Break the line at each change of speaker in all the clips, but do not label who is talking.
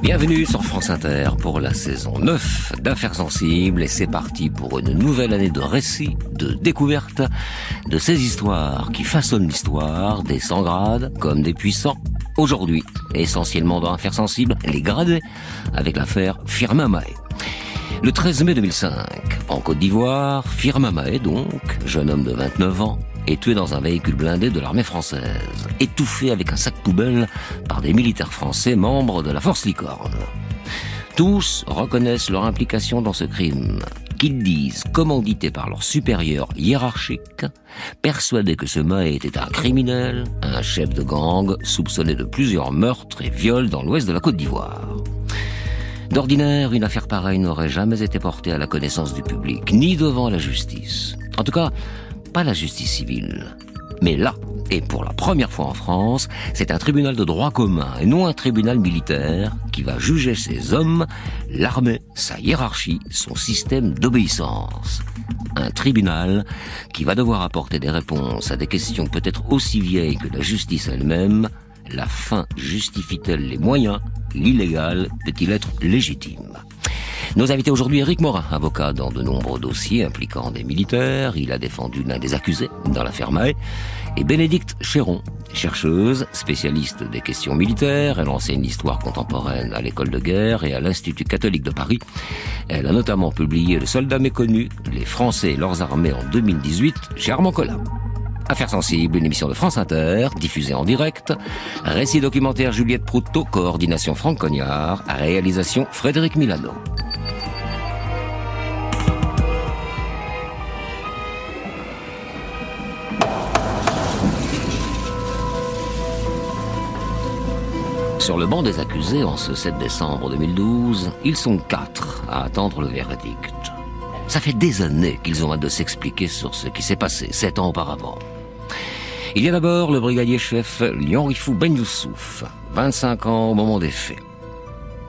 Bienvenue sur France Inter pour la saison 9 d'Affaires sensibles et c'est parti pour une nouvelle année de récits, de découvertes, de ces histoires qui façonnent l'histoire, des sans grades comme des puissants. Aujourd'hui, essentiellement dans Affaires sensibles, les gradés, avec l'affaire Firmin Mahé. Le 13 mai 2005, en Côte d'Ivoire, Firmin Mahé donc, jeune homme de 29 ans, est tué dans un véhicule blindé de l'armée française, étouffé avec un sac poubelle par des militaires français membres de la Force Licorne. Tous reconnaissent leur implication dans ce crime, qu'ils disent commandité par leurs supérieurs hiérarchiques, persuadés que ce Mahé était un criminel, un chef de gang, soupçonné de plusieurs meurtres et viols dans l'ouest de la Côte d'Ivoire. D'ordinaire, une affaire pareille n'aurait jamais été portée à la connaissance du public, ni devant la justice. En tout cas, pas la justice civile. Mais là, et pour la première fois en France, c'est un tribunal de droit commun et non un tribunal militaire qui va juger ces hommes, l'armée, sa hiérarchie, son système d'obéissance. Un tribunal qui va devoir apporter des réponses à des questions peut-être aussi vieilles que la justice elle-même. La fin justifie-t-elle les moyens? L'illégal peut-il être légitime? Nos invités aujourd'hui, Éric Morin, avocat dans de nombreux dossiers impliquant des militaires. Il a défendu l'un des accusés dans l'affaire Mahé. Et Bénédicte Chéron, chercheuse, spécialiste des questions militaires. Elle enseigne l'histoire contemporaine à l'école de guerre et à l'Institut catholique de Paris. Elle a notamment publié Le soldat méconnu, les Français et leurs armées en 2018 chez Armand Collat. Affaires sensibles, une émission de France Inter, diffusée en direct. Récit documentaire Juliette Proutot, coordination Franck Cognard, réalisation Frédéric Milano. Sur le banc des accusés, en ce 7 décembre 2012, ils sont 4 à attendre le verdict. Ça fait des années qu'ils ont hâte de s'expliquer sur ce qui s'est passé 7 ans auparavant. Il y a d'abord le brigadier-chef Lionrifou Ben Youssouf, 25 ans au moment des faits.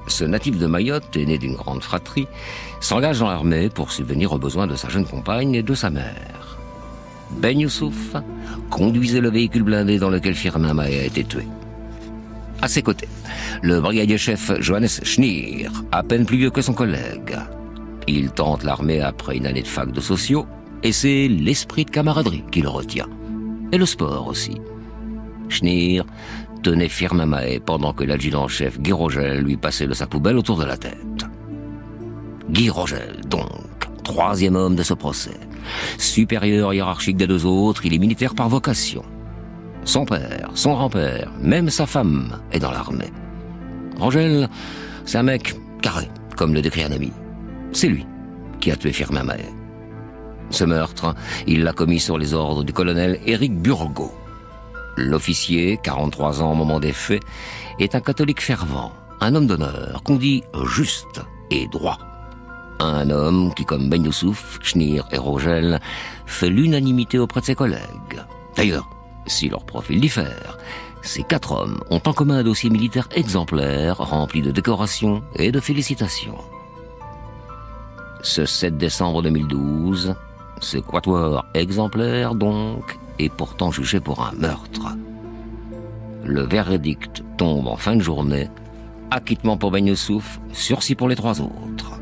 Ce natif de Mayotte, né d'une grande fratrie, s'engage dans l'armée pour subvenir aux besoins de sa jeune compagne et de sa mère. Ben Youssouf conduisait le véhicule blindé dans lequel Firmin Mahé a été tué. À ses côtés, le brigadier-chef Johannes Schneer, à peine plus vieux que son collègue. Il tente l'armée après une année de fac de sociaux, et c'est l'esprit de camaraderie qui le retient. Et le sport aussi. Schneer tenait Firmin Mahé pendant que l'adjudant-chef Guy Rogel lui passait le sac poubelle autour de la tête. Guy Rogel, donc, troisième homme de ce procès. Supérieur hiérarchique des deux autres, il est militaire par vocation. Son père, son grand-père, même sa femme est dans l'armée. Rogel, c'est un mec carré, comme le décrit un ami. C'est lui qui a tué Firmin Mahé. Ce meurtre, il l'a commis sur les ordres du colonel Éric Burgot. L'officier, 43 ans au moment des faits, est un catholique fervent, un homme d'honneur, qu'on dit juste et droit. Un homme qui, comme Ben Youssouf, Schneer et Rogel, fait l'unanimité auprès de ses collègues. D'ailleurs, si leur profil diffère, ces 4 hommes ont en commun un dossier militaire exemplaire, rempli de décorations et de félicitations. Ce 7 décembre 2012, ce quatuor exemplaire, donc, est pourtant jugé pour un meurtre. Le verdict tombe en fin de journée. Acquittement pour Ben Youssouf, sursis pour les 3 autres.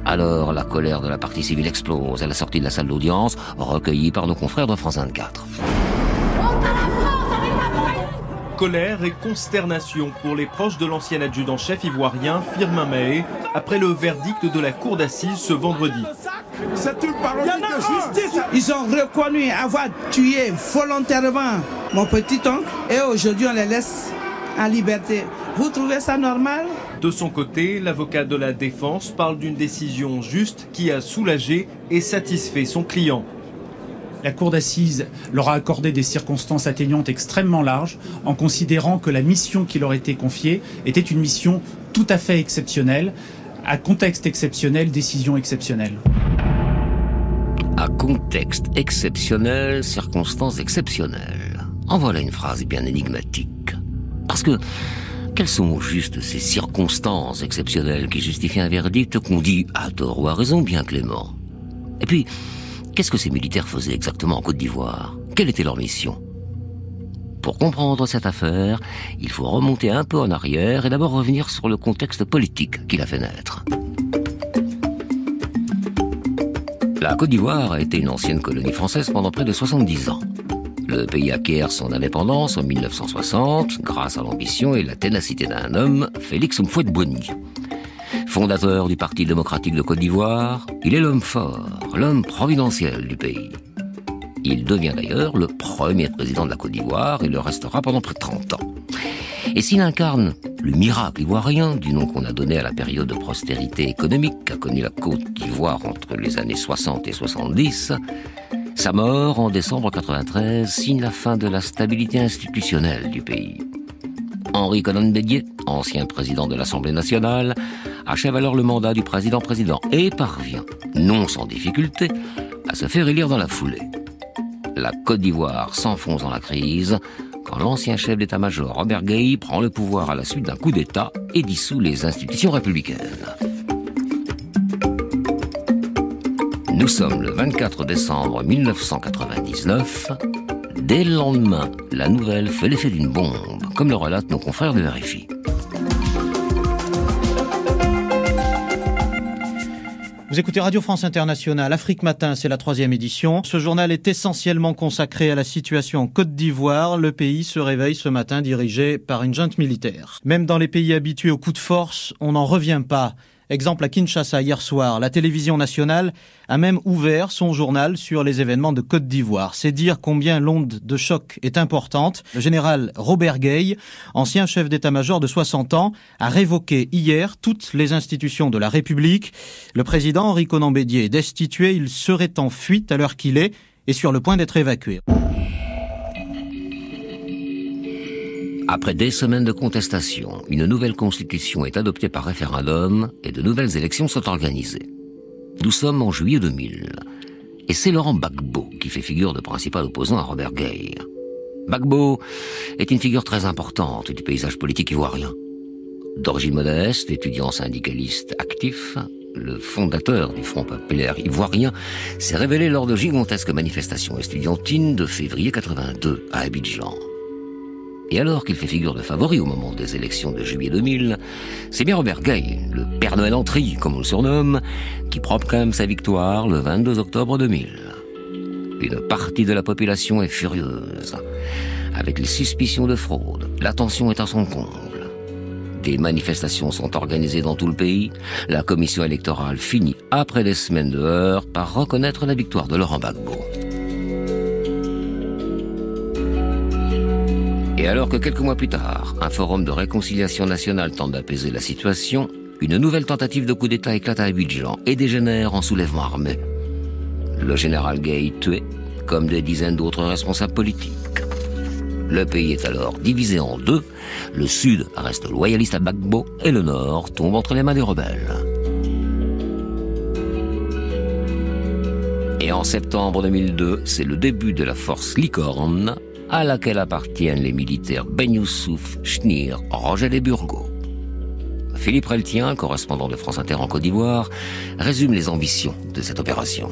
Alors, la colère de la partie civile explose à la sortie de la salle d'audience, recueillie par nos confrères de France 24.
Colère et consternation pour les proches de l'ancien adjudant-chef ivoirien Firmin Mahé après le verdict de la cour d'assises ce vendredi.
C'est une parodie de justice.
Ils ont reconnu avoir tué volontairement mon petit-oncle et aujourd'hui on les laisse en liberté. Vous trouvez ça normal?
De son côté, l'avocat de la défense parle d'une décision juste qui a soulagé et satisfait son client.
La cour d'assises leur a accordé des circonstances atténuantes extrêmement larges en considérant que la mission qui leur était confiée était une mission tout à fait exceptionnelle, à contexte exceptionnel, décision exceptionnelle.
À contexte exceptionnel, circonstances exceptionnelles. En voilà une phrase bien énigmatique. Parce que, quelles sont au juste ces circonstances exceptionnelles qui justifient un verdict qu'on dit à tort ou à raison bien clément? Et puis, qu'est-ce que ces militaires faisaient exactement en Côte d'Ivoire? Quelle était leur mission? Pour comprendre cette affaire, il faut remonter un peu en arrière et d'abord revenir sur le contexte politique qui l'a fait naître. La Côte d'Ivoire a été une ancienne colonie française pendant près de 70 ans. Le pays acquiert son indépendance en 1960 grâce à l'ambition et la ténacité d'un homme, Félix Houphouët-Boigny. Fondateur du Parti démocratique de Côte d'Ivoire, il est l'homme fort, l'homme providentiel du pays. Il devient d'ailleurs le premier président de la Côte d'Ivoire et le restera pendant près de 30 ans. Et s'il incarne le miracle ivoirien, du nom qu'on a donné à la période de prospérité économique qu'a connue la Côte d'Ivoire entre les années 60 et 70, sa mort en décembre 93 signe la fin de la stabilité institutionnelle du pays. Henri Konan Bédié, ancien président de l'Assemblée nationale, achève alors le mandat du président-président et parvient, non sans difficulté, à se faire élire dans la foulée. La Côte d'Ivoire s'enfonce dans la crise quand l'ancien chef d'état-major Robert Gueye prend le pouvoir à la suite d'un coup d'État et dissout les institutions républicaines. Nous sommes le 24 décembre 1999. Dès le lendemain, la nouvelle fait l'effet d'une bombe, comme le relatent nos confrères de RFI.
Vous écoutez Radio France Internationale, Afrique Matin, c'est la 3e édition. Ce journal est essentiellement consacré à la situation en Côte d'Ivoire. Le pays se réveille ce matin dirigé par une junte militaire. Même dans les pays habitués aux coups de force, on n'en revient pas. Exemple à Kinshasa hier soir, la télévision nationale a même ouvert son journal sur les événements de Côte d'Ivoire. C'est dire combien l'onde de choc est importante. Le général Robert Gueye, ancien chef d'état-major de 60 ans, a révoqué hier toutes les institutions de la République. Le président Henri Konan Bédié est destitué. Il serait en fuite à l'heure qu'il est et sur le point d'être évacué.
Après des semaines de contestation, une nouvelle constitution est adoptée par référendum et de nouvelles élections sont organisées. Nous sommes en juillet 2000 et c'est Laurent Gbagbo qui fait figure de principal opposant à Robert Gueye. Gbagbo est une figure très importante du paysage politique ivoirien. D'origine modeste, étudiant syndicaliste actif, le fondateur du Front populaire ivoirien s'est révélé lors de gigantesques manifestations estudiantines de février 82 à Abidjan. Et alors qu'il fait figure de favori au moment des élections de juillet 2000, c'est bien Robert Gueye, le Père Noël en tri, comme on le surnomme, qui proclame sa victoire le 22 octobre 2000. Une partie de la population est furieuse. Avec les suspicions de fraude, la tension est à son comble. Des manifestations sont organisées dans tout le pays. La commission électorale finit, après des semaines de heurts, par reconnaître la victoire de Laurent Gbagbo. Et alors que quelques mois plus tard, un forum de réconciliation nationale tente d'apaiser la situation, une nouvelle tentative de coup d'État éclate à Abidjan et dégénère en soulèvement armé. Le général Gueye tué, comme des dizaines d'autres responsables politiques. Le pays est alors divisé en deux, le sud reste loyaliste à Gbagbo et le nord tombe entre les mains des rebelles. Et en septembre 2002, c'est le début de la force Licorne, à laquelle appartiennent les militaires Ben Youssouf, Schnir, Rogel et Burgo. Philippe Reltien, correspondant de France Inter en Côte d'Ivoire, résume les ambitions de cette opération.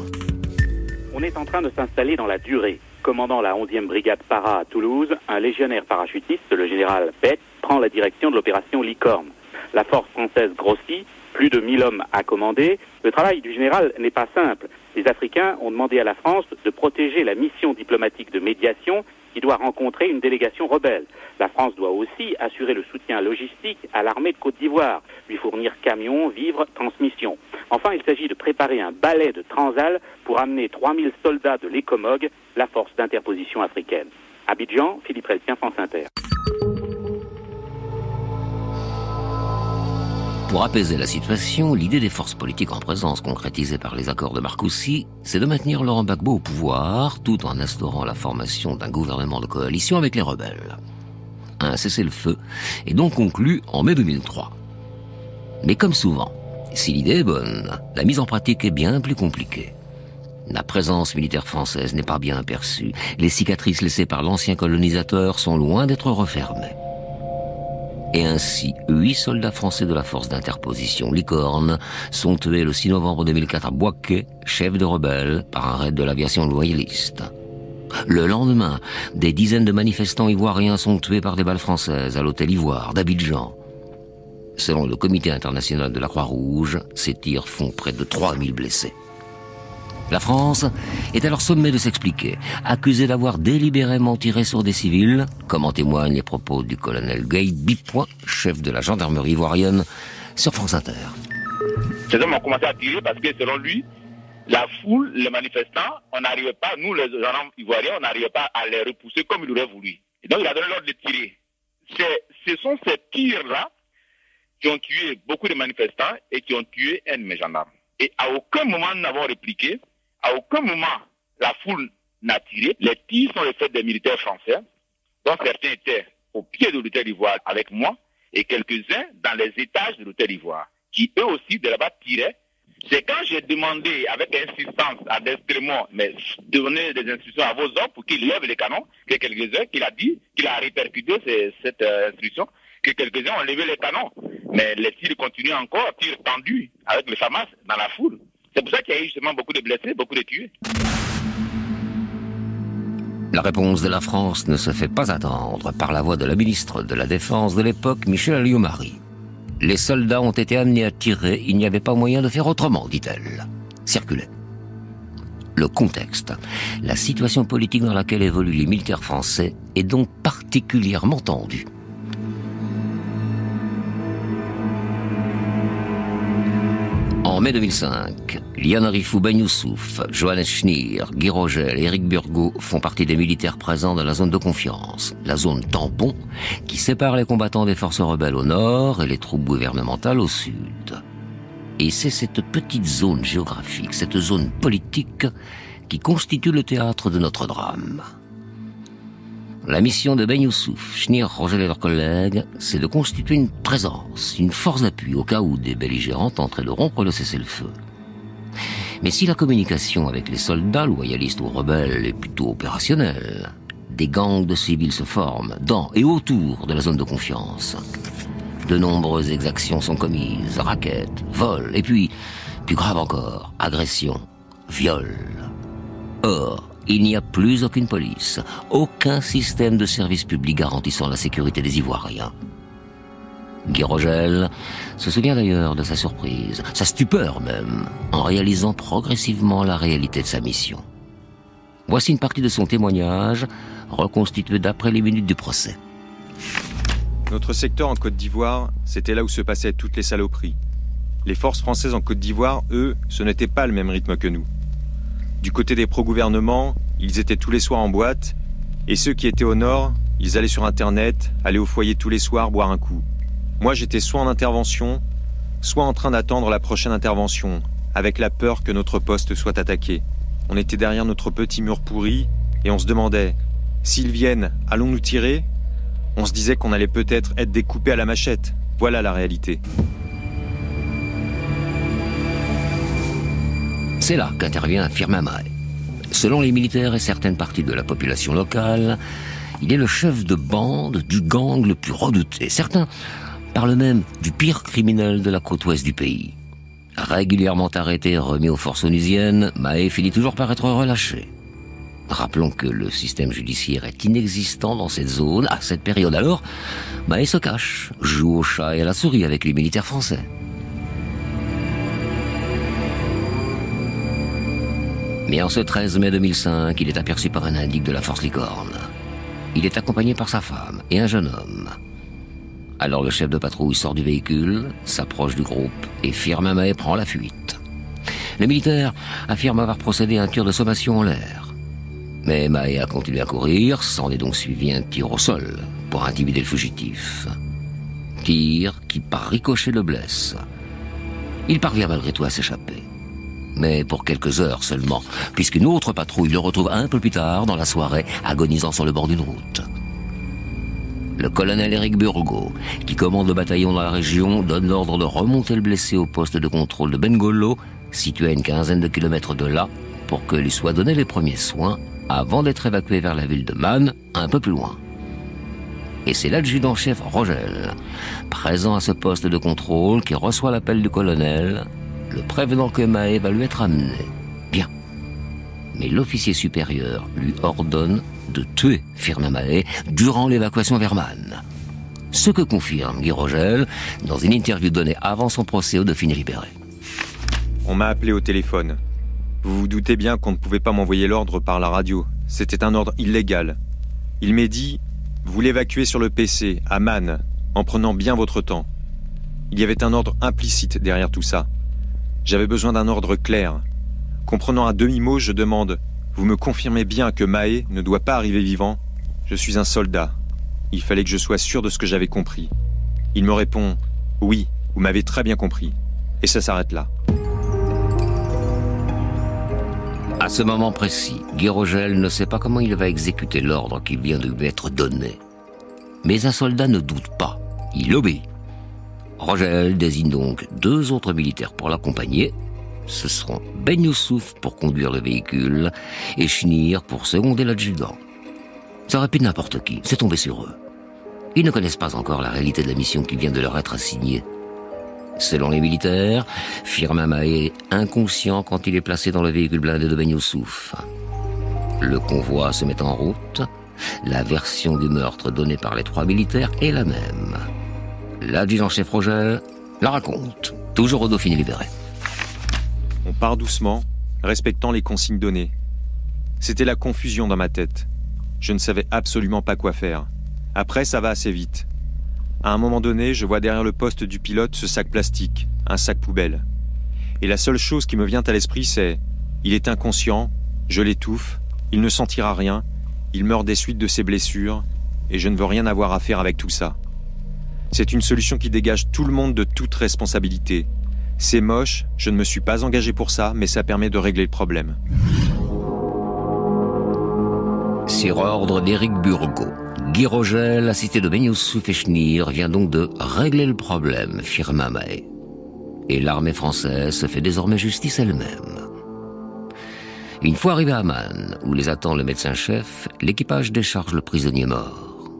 On est en train de s'installer dans la durée. Commandant la 11e brigade para à Toulouse, un légionnaire parachutiste, le général Bett, prend la direction de l'opération Licorne. La force française grossit, plus de 1000 hommes à commander. Le travail du général n'est pas simple. Les Africains ont demandé à la France de protéger la mission diplomatique de médiation qui doit rencontrer une délégation rebelle. La France doit aussi assurer le soutien logistique à l'armée de Côte d'Ivoire, lui fournir camions, vivres, transmissions. Enfin, il s'agit de préparer un balai de Transal pour amener 3000 soldats de l'ECOMOG, la force d'interposition africaine. Abidjan, Philippe Reltien, France Inter.
Pour apaiser la situation, l'idée des forces politiques en présence concrétisée par les accords de Marcoussis, c'est de maintenir Laurent Gbagbo au pouvoir tout en instaurant la formation d'un gouvernement de coalition avec les rebelles. Un cessez-le-feu est donc conclu en mai 2003. Mais comme souvent, si l'idée est bonne, la mise en pratique est bien plus compliquée. La présence militaire française n'est pas bien aperçue. Les cicatrices laissées par l'ancien colonisateur sont loin d'être refermées. Et ainsi, 8 soldats français de la force d'interposition Licorne sont tués le 6 novembre 2004 à Bouaké, chef de rebelles, par un raid de l'aviation loyaliste. Le lendemain, des dizaines de manifestants ivoiriens sont tués par des balles françaises à l'hôtel Ivoire d'Abidjan. Selon le Comité international de la Croix-Rouge, ces tirs font près de 3000 blessés. La France est alors sommée de s'expliquer, accusée d'avoir délibérément tiré sur des civils, comme en témoignent les propos du colonel Guy Bipoint, chef de la gendarmerie ivoirienne, sur France Inter.
Ces hommes ont commencé à tirer parce que selon lui, la foule, les manifestants, on n'arrivait pas, nous les gendarmes ivoiriens, on n'arrivait pas à les repousser comme il aurait voulu. Et donc il a donné l'ordre de tirer. Ce sont ces tirs-là qui ont tué beaucoup de manifestants et qui ont tué un de mes gendarmes. Et à aucun moment nous n'avons répliqué, à aucun moment la foule n'a tiré. Les tirs sont les faits des militaires français, dont certains étaient au pied de l'hôtel Ivoire avec moi et quelques-uns dans les étages de l'hôtel Ivoire, qui eux aussi de là-bas tiraient. C'est quand j'ai demandé avec insistance à Destremont, mais donner des instructions à vos hommes pour qu'ils lèvent les canons, que quelques-uns, qu'il a dit, qu'il a répercuté cette instruction, que quelques-uns ont levé les canons. Mais les tirs continuent encore, tirs tendus avec le FAMAS dans la foule. C'est pour ça qu'il y a eu justement beaucoup de blessés, beaucoup de tués.
La réponse de la France ne se fait pas attendre par la voix de la ministre de la Défense de l'époque, Michel Alliot-Marie. Les soldats ont été amenés à tirer, il n'y avait pas moyen de faire autrement, dit-elle. Circulez. Le contexte, la situation politique dans laquelle évoluent les militaires français est donc particulièrement tendue. En mai 2005, Liane Rifou Ben Youssouf, Johannes Schneer, Guy Rogel et Éric Burgot font partie des militaires présents dans la zone de confiance, la zone tampon, qui sépare les combattants des forces rebelles au nord et les troupes gouvernementales au sud. Et c'est cette petite zone géographique, cette zone politique, qui constitue le théâtre de notre drame. La mission de Ben Youssouf, Schneer, Rogel et leurs collègues, c'est de constituer une présence, une force d'appui au cas où des belligérants tenteraient de rompre le cessez-le-feu. Mais si la communication avec les soldats, loyalistes ou rebelles, est plutôt opérationnelle, des gangs de civils se forment dans et autour de la zone de confiance. De nombreuses exactions sont commises, rackets, vols, et puis, plus grave encore, agressions, viols. Or, il n'y a plus aucune police, aucun système de service public garantissant la sécurité des Ivoiriens. Guy Rogel se souvient d'ailleurs de sa surprise, sa stupeur même, en réalisant progressivement la réalité de sa mission. Voici une partie de son témoignage, reconstitué d'après les minutes du procès.
Notre secteur en Côte d'Ivoire, c'était là où se passaient toutes les saloperies. Les forces françaises en Côte d'Ivoire, eux, ce n'était pas le même rythme que nous. Du côté des pro-gouvernements, ils étaient tous les soirs en boîte, et ceux qui étaient au nord, ils allaient sur Internet, allaient au foyer tous les soirs boire un coup. Moi, j'étais soit en intervention, soit en train d'attendre la prochaine intervention, avec la peur que notre poste soit attaqué. On était derrière notre petit mur pourri, et on se demandait, s'ils viennent, allons-nous tirer ? On se disait qu'on allait peut-être être découpé à la machette. Voilà la réalité.
C'est là qu'intervient Firmin Mahé. Selon les militaires et certaines parties de la population locale, il est le chef de bande du gang le plus redouté. Certains parlent même du pire criminel de la côte ouest du pays. Régulièrement arrêté et remis aux forces onusiennes, Mahé finit toujours par être relâché. Rappelons que le système judiciaire est inexistant dans cette zone. À cette période alors, Mahé se cache, joue au chat et à la souris avec les militaires français. Mais en ce 13 mai 2005, il est aperçu par un indique de la force Licorne. Il est accompagné par sa femme et un jeune homme. Alors le chef de patrouille sort du véhicule, s'approche du groupe et Firmin Mahé prend la fuite. Le militaire affirme avoir procédé à un tir de sommation en l'air. Mais Mahé a continué à courir, s'en est donc suivi un tir au sol pour intimider le fugitif. Tir qui par ricochet le blesse. Il parvient malgré tout à s'échapper. Mais pour quelques heures seulement, puisqu'une autre patrouille le retrouve un peu plus tard dans la soirée, agonisant sur le bord d'une route. Le colonel Éric Burgot, qui commande le bataillon dans la région, donne l'ordre de remonter le blessé au poste de contrôle de Bengolo, situé à une quinzaine de kilomètres de là, pour que lui soient donnés les premiers soins, avant d'être évacué vers la ville de Man, un peu plus loin. Et c'est l'adjudant-chef Rogel, présent à ce poste de contrôle, qui reçoit l'appel du colonel, le prévenant que Mahé va lui être amené. Bien. Mais l'officier supérieur lui ordonne de tuer Firmin Mahé durant l'évacuation vers Man. Ce que confirme Guy Rogel dans une interview donnée avant son procès au Dauphiné libéré.
On m'a appelé au téléphone. Vous vous doutez bien qu'on ne pouvait pas m'envoyer l'ordre par la radio. C'était un ordre illégal. Il m'est dit « Vous l'évacuez sur le PC, à Man, en prenant bien votre temps ». Il y avait un ordre implicite derrière tout ça. J'avais besoin d'un ordre clair. Comprenant à demi-mot, je demande « Vous me confirmez bien que Mahé ne doit pas arriver vivant ? Je suis un soldat. Il fallait que je sois sûr de ce que j'avais compris. » Il me répond « Oui, vous m'avez très bien compris. » Et ça s'arrête là.
À ce moment précis, Guy Rogel ne sait pas comment il va exécuter l'ordre qui vient de lui être donné. Mais un soldat ne doute pas. Il obéit. Rogel désigne donc 2 autres militaires pour l'accompagner. Ce seront Ben Youssouf pour conduire le véhicule et Chenir pour seconder l'adjudant. Ça aurait pu n'importe qui, c'est tombé sur eux. Ils ne connaissent pas encore la réalité de la mission qui vient de leur être assignée. Selon les militaires, Firmin Mahé est inconscient quand il est placé dans le véhicule blindé de Ben Youssouf. Le convoi se met en route. La version du meurtre donnée par les 3 militaires est la même. L'adjudant-chef Rogel la raconte, toujours au Dauphiné libéré.
On part doucement, respectant les consignes données. C'était la confusion dans ma tête. Je ne savais absolument pas quoi faire. Après, ça va assez vite. À un moment donné, je vois derrière le poste du pilote ce sac plastique, un sac poubelle. Et la seule chose qui me vient à l'esprit, c'est « Il est inconscient, je l'étouffe, il ne sentira rien, il meurt des suites de ses blessures, et je ne veux rien avoir à faire avec tout ça. » C'est une solution qui dégage tout le monde de toute responsabilité. C'est moche, je ne me suis pas engagé pour ça, mais ça permet de régler le problème.
Sur ordre d'Éric Burgot, Guy Rogel, assisté de Ben Youssouf et Chenir, vient donc de régler le problème, Firmin Mahé. Et l'armée française se fait désormais justice elle-même. Une fois arrivé à Man, où les attend le médecin-chef, l'équipage décharge le prisonnier mort.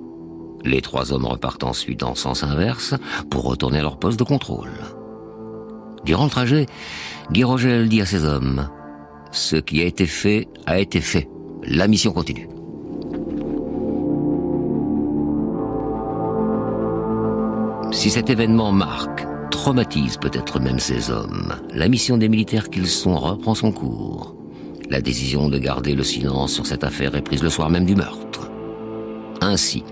Les 3 hommes repartent ensuite en sens inverse pour retourner à leur poste de contrôle. Durant le trajet, Guy Rogel dit à ses hommes « Ce qui a été fait a été fait. La mission continue. » Si cet événement marque, traumatise peut-être même ces hommes, la mission des militaires qu'ils sont reprend son cours. La décision de garder le silence sur cette affaire est prise le soir même du meurtre. Ainsi,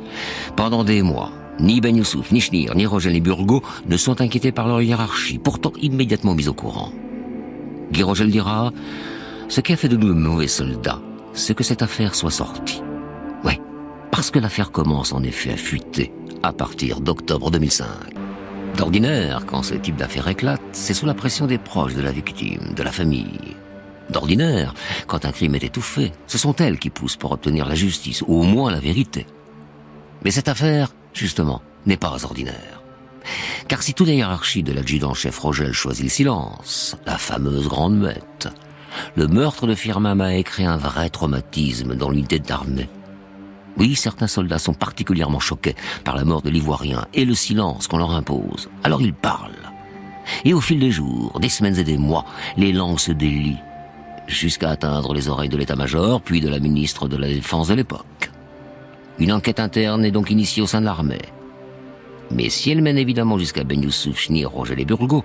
pendant des mois, ni Ben Youssouf, ni Chenir, ni Rogel, ni Burgot ne sont inquiétés par leur hiérarchie, pourtant immédiatement mis au courant. Guy Rogel dira « Ce qui a fait de nous de mauvais soldats, c'est que cette affaire soit sortie. » Ouais, parce que l'affaire commence en effet à fuiter à partir d'octobre 2005. D'ordinaire, quand ce type d'affaire éclate, c'est sous la pression des proches de la victime, de la famille. D'ordinaire, quand un crime est étouffé, ce sont elles qui poussent pour obtenir la justice, ou au moins la vérité. Mais cette affaire, justement, n'est pas ordinaire. Car si toute la hiérarchie de l'adjudant-chef Rogel choisit le silence, la fameuse grande muette, le meurtre de Firmin Mahé crée un vrai traumatisme dans l'unité d'armée. Oui, certains soldats sont particulièrement choqués par la mort de l'Ivoirien et le silence qu'on leur impose. Alors ils parlent. Et au fil des jours, des semaines et des mois, les langues se délient, jusqu'à atteindre les oreilles de l'état-major, puis de la ministre de la Défense de l'époque. Une enquête interne est donc initiée au sein de l'armée. Mais si elle mène évidemment jusqu'à Ben Youssouf, Chenir, Rogel et Burgot,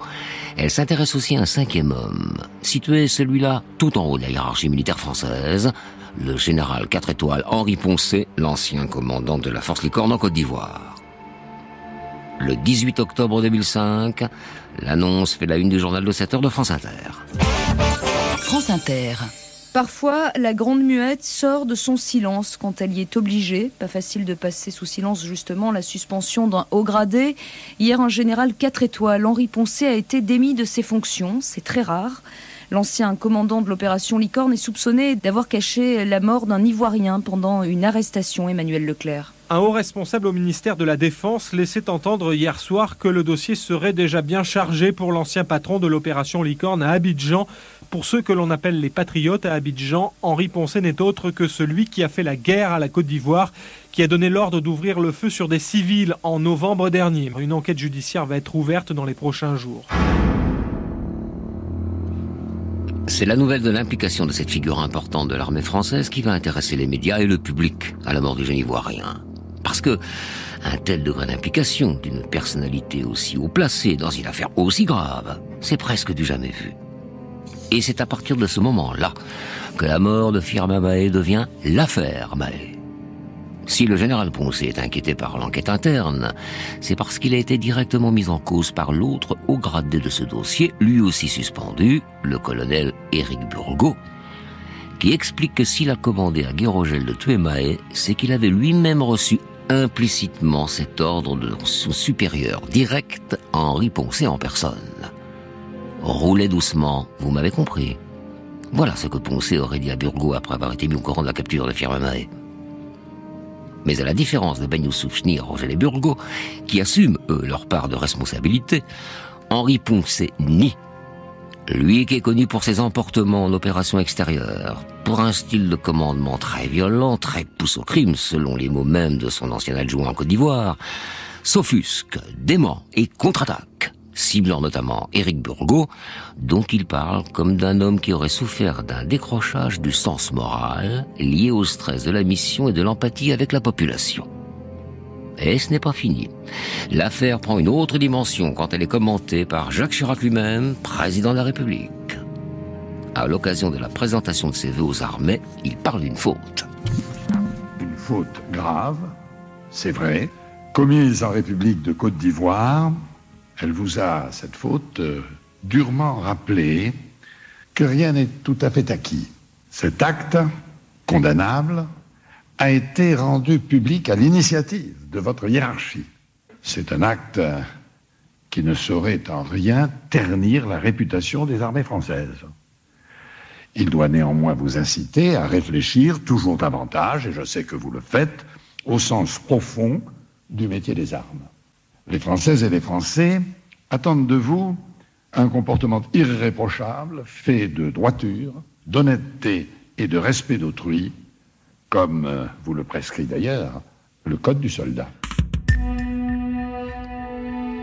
elle s'intéresse aussi à un 5e homme, situé celui-là tout en haut de la hiérarchie militaire française, le général 4 étoiles Henri Poncet, l'ancien commandant de la force Licorne en Côte d'Ivoire. Le 18 octobre 2005, l'annonce fait la une du journal de 7 heures de France Inter.
France Inter. Parfois, la grande muette sort de son silence quand elle y est obligée. Pas facile de passer sous silence justement la suspension d'un haut gradé. Hier, un général 4 étoiles, Henri Poncet, a été démis de ses fonctions. C'est très rare. L'ancien commandant de l'opération Licorne est soupçonné d'avoir caché la mort d'un Ivoirien pendant une arrestation, Emmanuel Leclerc.
Un haut responsable au ministère de la Défense laissait entendre hier soir que le dossier serait déjà bien chargé pour l'ancien patron de l'opération Licorne à Abidjan. Pour ceux que l'on appelle les patriotes à Abidjan, Henri Poncet n'est autre que celui qui a fait la guerre à la Côte d'Ivoire, qui a donné l'ordre d'ouvrir le feu sur des civils en novembre dernier. Une enquête judiciaire va être ouverte dans les prochains jours.
C'est la nouvelle de l'implication de cette figure importante de l'armée française qui va intéresser les médias et le public à la mort du jeune Ivoirien. Parce que un tel degré d'implication d'une personnalité aussi haut placée dans une affaire aussi grave, c'est presque du jamais vu. Et c'est à partir de ce moment-là que la mort de Firmin Mahé devient l'affaire Mahé. Si le général Poncet est inquiété par l'enquête interne, c'est parce qu'il a été directement mis en cause par l'autre haut gradé de ce dossier, lui aussi suspendu, le colonel Éric Burgot, qui explique que s'il a commandé à Guérogel de tuer Mahé, c'est qu'il avait lui-même reçu implicitement cet ordre de son supérieur direct, Henri Poncet en personne. Roulez doucement, vous m'avez compris. Voilà ce que Poncet aurait dit à Burgot après avoir été mis au courant de la capture de Firmin Mahé. Mais à la différence de Ben Youssouf Chni, Rogel et Burgot, qui assument, eux, leur part de responsabilité, Henri Poncet nie. Lui qui est connu pour ses emportements en opération extérieure, pour un style de commandement très violent, très pousse au crime, selon les mots mêmes de son ancien adjoint en Côte d'Ivoire, s'offusque, dément et contre-attaque, ciblant notamment Éric Burgot, dont il parle comme d'un homme qui aurait souffert d'un décrochage du sens moral lié au stress de la mission et de l'empathie avec la population. Et ce n'est pas fini. L'affaire prend une autre dimension quand elle est commentée par Jacques Chirac lui-même, président de la République. À l'occasion de la présentation de ses vœux aux armées, il parle d'une faute.
Une faute grave, c'est vrai, commise en République de Côte d'Ivoire. Elle vous a, cette faute, durement rappelé que rien n'est tout à fait acquis. Cet acte, condamnable, a été rendu public à l'initiative de votre hiérarchie. C'est un acte qui ne saurait en rien ternir la réputation des armées françaises. Il doit néanmoins vous inciter à réfléchir toujours davantage, et je sais que vous le faites, au sens profond du métier des armes. Les Françaises et les Français attendent de vous un comportement irréprochable, fait de droiture, d'honnêteté et de respect d'autrui, comme vous le prescrit d'ailleurs le Code du soldat.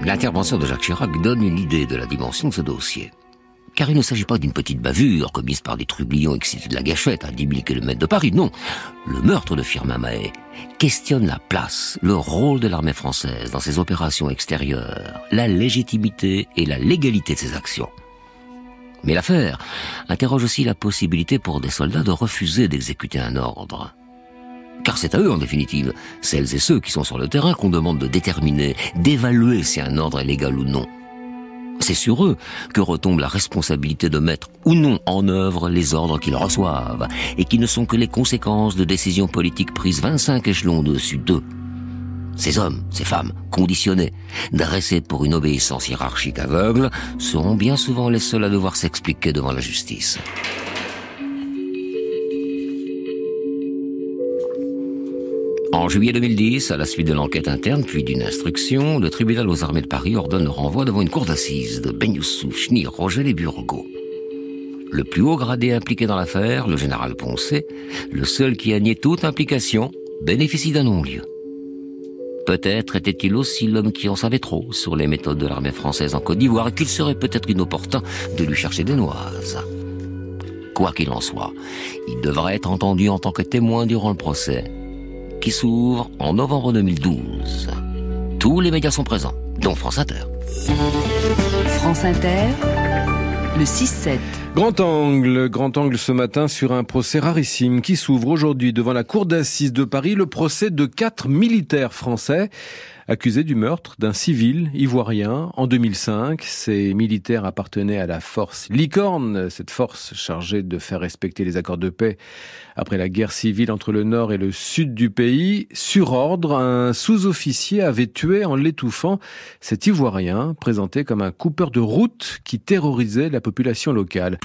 L'intervention de Jacques Chirac donne une idée de la dimension de ce dossier. Car il ne s'agit pas d'une petite bavure commise par des trublions excités de la gâchette à 10 000 km de Paris, non. Le meurtre de Firmin Mahé questionne la place, le rôle de l'armée française dans ses opérations extérieures, la légitimité et la légalité de ses actions. Mais l'affaire interroge aussi la possibilité pour des soldats de refuser d'exécuter un ordre. Car c'est à eux, en définitive, celles et ceux qui sont sur le terrain, qu'on demande de déterminer, d'évaluer si un ordre est légal ou non. C'est sur eux que retombe la responsabilité de mettre ou non en œuvre les ordres qu'ils reçoivent, et qui ne sont que les conséquences de décisions politiques prises 25 échelons au-dessus d'eux. Ces hommes, ces femmes, conditionnés, dressés pour une obéissance hiérarchique aveugle, seront bien souvent les seuls à devoir s'expliquer devant la justice. En juillet 2010, à la suite de l'enquête interne puis d'une instruction, le tribunal aux armées de Paris ordonne le renvoi devant une cour d'assises de Ben Youssouf Chni, Rogel et Burgot. Le plus haut gradé impliqué dans l'affaire, le général Poncet, le seul qui a nié toute implication, bénéficie d'un non-lieu. Peut-être était-il aussi l'homme qui en savait trop sur les méthodes de l'armée française en Côte d'Ivoire et qu'il serait peut-être inopportun de lui chercher des noises. Quoi qu'il en soit, il devra être entendu en tant que témoin durant le procès, qui s'ouvre en novembre 2012. Tous les médias sont présents, dont France Inter.
France Inter, le 6-7.
Grand angle ce matin sur un procès rarissime qui s'ouvre aujourd'hui devant la cour d'assises de Paris, le procès de 4 militaires français accusés du meurtre d'un civil ivoirien en 2005. Ces militaires appartenaient à la force Licorne, cette force chargée de faire respecter les accords de paix après la guerre civile entre le nord et le sud du pays. Sur ordre, un sous-officier avait tué en l'étouffant cet Ivoirien, présenté comme un coupeur de route qui terrorisait la population locale.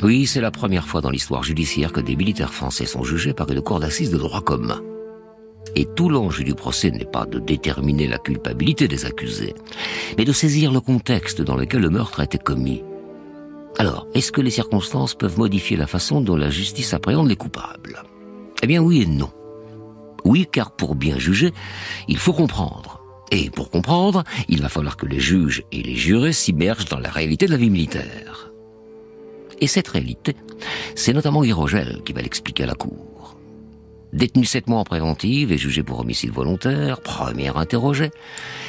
Oui, c'est la première fois dans l'histoire judiciaire que des militaires français sont jugés par une cour d'assises de droit commun. Et tout l'enjeu du procès n'est pas de déterminer la culpabilité des accusés, mais de saisir le contexte dans lequel le meurtre a été commis. Alors, est-ce que les circonstances peuvent modifier la façon dont la justice appréhende les coupables ? Eh bien oui et non. Oui, car pour bien juger, il faut comprendre. Et pour comprendre, il va falloir que les juges et les jurés s'immergent dans la réalité de la vie militaire. Et cette réalité, c'est notamment Guy Rogel qui va l'expliquer à la cour. Détenu 7 mois en préventive et jugé pour homicide volontaire, premier interrogé,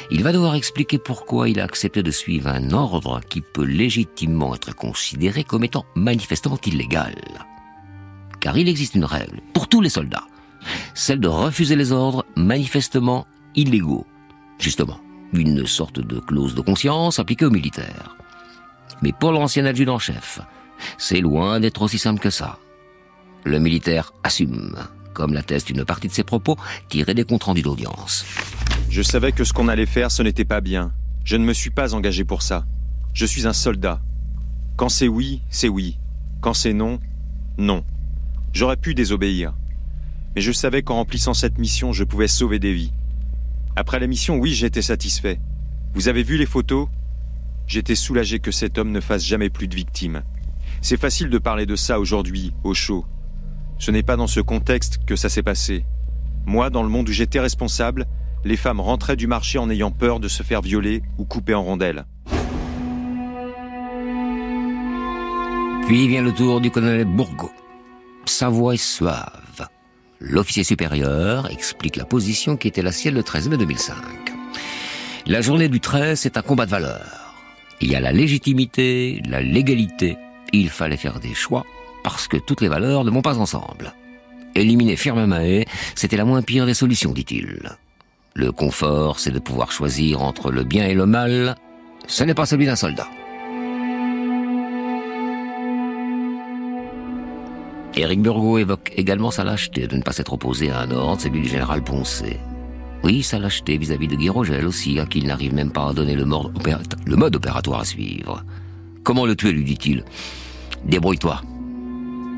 il va devoir expliquer pourquoi il a accepté de suivre un ordre qui peut légitimement être considéré comme étant manifestement illégal. Car il existe une règle pour tous les soldats, celle de refuser les ordres manifestement illégaux. Justement, une sorte de clause de conscience appliquée aux militaires. Mais pour l'ancien adjudant-chef, c'est loin d'être aussi simple que ça. Le militaire assume, comme l'atteste une partie de ses propos tirés des comptes rendus d'audience.
Je savais que ce qu'on allait faire, ce n'était pas bien. Je ne me suis pas engagé pour ça. Je suis un soldat. Quand c'est oui, c'est oui. Quand c'est non, non. J'aurais pu désobéir. Mais je savais qu'en remplissant cette mission, je pouvais sauver des vies. Après la mission, oui, j'étais satisfait. Vous avez vu les photos ? J'étais soulagé que cet homme ne fasse jamais plus de victimes. C'est facile de parler de ça aujourd'hui, au chaud. Ce n'est pas dans ce contexte que ça s'est passé. Moi, dans le monde où j'étais responsable, les femmes rentraient du marché en ayant peur de se faire violer ou couper en rondelles.
Puis vient le tour du colonel Bourgault. Sa voix est suave. L'officier supérieur explique la position qui était la sienne le 13 mai 2005. La journée du 13, c'est un combat de valeurs. Il y a la légitimité, la légalité. Il fallait faire des choix parce que toutes les valeurs ne vont pas ensemble. Éliminer Firmin Mahé, c'était la moins pire des solutions, dit-il. Le confort, c'est de pouvoir choisir entre le bien et le mal. Ce n'est pas celui d'un soldat. Éric Burgot évoque également sa lâcheté de ne pas s'être opposé à un ordre, celui du général Poncet. Oui, sa lâcheté vis-à-vis de Guy Rogel aussi, à qui il n'arrive même pas à donner le mode opératoire à suivre. Comment le tuer, lui dit-il. Débrouille-toi.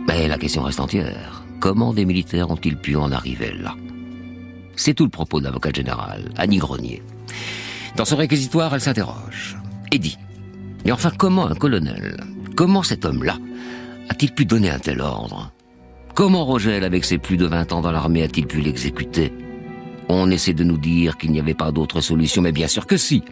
Mais la question reste entière. Comment des militaires ont-ils pu en arriver là ? C'est tout le propos de l'avocate générale, Annie Grenier. Dans son réquisitoire, elle s'interroge et dit « Mais enfin, comment un colonel, comment cet homme-là a-t-il pu donner un tel ordre ? Comment Rogel, avec ses plus de 20 ans dans l'armée, a-t-il pu l'exécuter ? On essaie de nous dire qu'il n'y avait pas d'autre solution, mais bien sûr que si.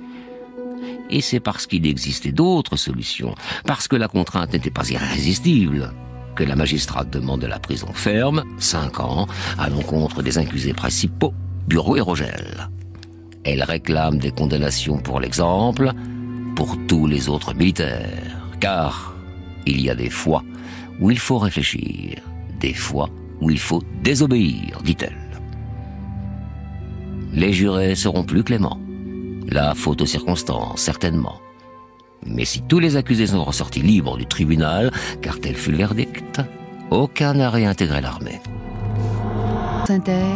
Et c'est parce qu'il existait d'autres solutions, parce que la contrainte n'était pas irrésistible, que la magistrate demande la prison ferme, 5 ans, à l'encontre des accusés principaux, Burgot et Rogel. Elle réclame des condamnations pour l'exemple, pour tous les autres militaires, car il y a des fois où il faut réfléchir, des fois où il faut désobéir, dit-elle. Les jurés seront plus cléments. La faute aux circonstances, certainement. Mais si tous les accusés sont ressortis libres du tribunal, car tel fut le verdict, aucun n'a réintégré l'armée.
Inter.